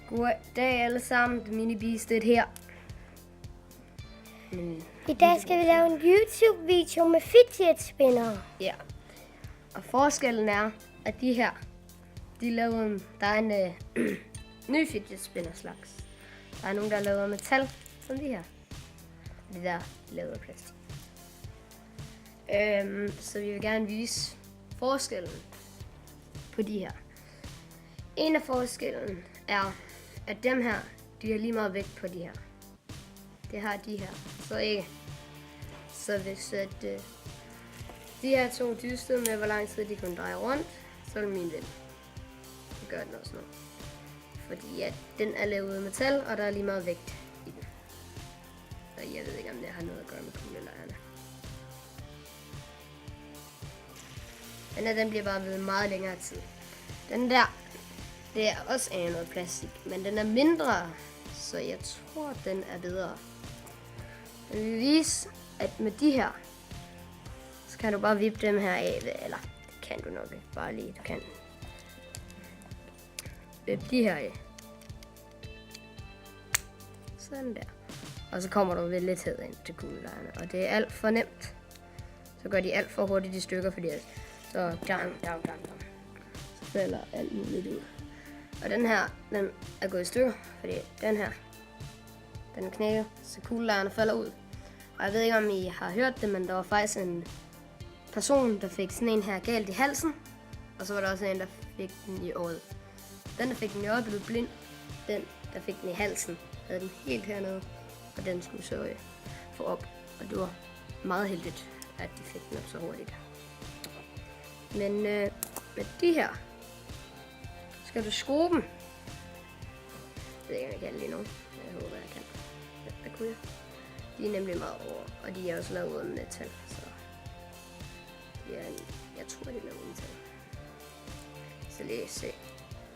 Goddag alle sammen, det Minibeasted her. I dag skal vi lave en YouTube-video med fidget spinner. Ja, og forskellen er, at de her, der er en ny fidget spinner slags. Der er nogen, der er lavet af metal, som de her. Og de der er lavet af plastik. Så vi vil gerne vise forskellen på de her. En af forskellen er, at dem her, de har lige meget vægt på de her. Det har de her, så ikke. Så hvis de her to dystede med, hvor lang tid de kunne dreje rundt, så er det min ven. Det gør den også nu. Fordi at den er lavet af metal, og der er lige meget vægt i den. Og jeg ved ikke, om det har noget at gøre med kuglelejerne. Den bliver bare ved meget længere tid. Den der, det er også af noget plastik, men den er mindre, så jeg tror, den er bedre. Jeg vil vise, at med de her, så kan du bare vippe dem her af, eller det kan du nok ikke, bare lige, du kan vippe de her af. Sådan der. Og så kommer du ved lethed ind til kuglelejerne, og det er alt for nemt. Så gør de alt for hurtigt de stykker, fordi så down. Så falder alt muligt ud. Og den her, den er gået i stykker, fordi den her, den er knækket, så kuglelejerne falder ud. Og jeg ved ikke, om I har hørt det, men der var faktisk en person, der fik sådan en her galt i halsen. Og så var der også en, der fik den i øjet. Den, der fik den i øjet, blev blind. Den, der fik den i halsen, havde den helt hernede. Og den skulle så få op. Og det var meget heldigt, at de fik den op så hurtigt. Men med de her, skal du skrue dem. Jeg ved ikke, om jeg kan det lige nu. Jeg håber, jeg kan. Ja, det kunne jeg. De er nemlig meget over, og de er også lavet af metal, så jeg tror, de er lavet af metal. Så lige se.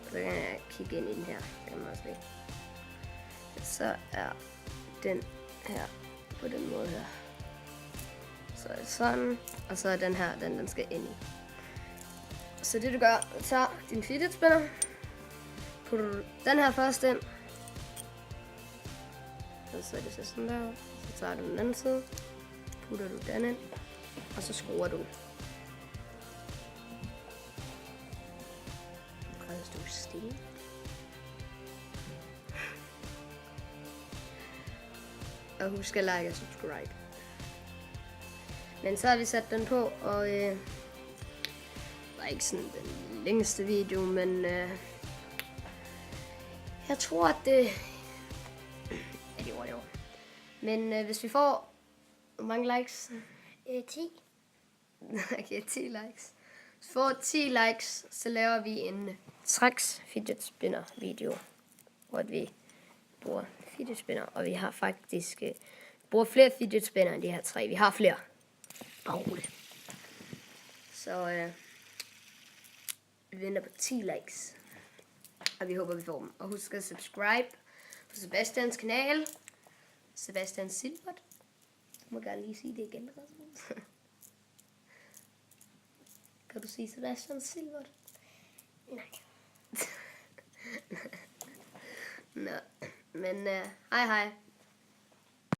Så kan jeg kigge ind i den her. Det er også vigtigt. Så er den her på den måde her. Så er det sådan, og så er den her, den skal ind i. Så det du gør, du tager din fidget spinner, putter du den her først ind, og så er det så sådan der, så tager du den anden side, putter du den ind, og så skruer du. Prøv at stå stille. Og husk at like og subscribe. Men så har vi sat den på, og det var ikke sådan den længste video, men jeg tror, at det... Ja, det var. Men hvis vi får... Hvor mange likes? 10. Okay, 10 likes. Hvis vi får 10 likes, så laver vi en straks fidget spinner video, hvor vi bruger fidget spinner, og vi har faktisk bruger flere fidget spinner end de her 3. Vi har flere. Roligt. Så vi venter på 10 likes, og vi håber, vi får dem. Og husk at subscribe på Sebastians kanal. Sebastian Silvert. Du må gerne lige sige det igen, Rasmus. Kan du sige Sebastian Silvert? Nej. Nå, men hej hej.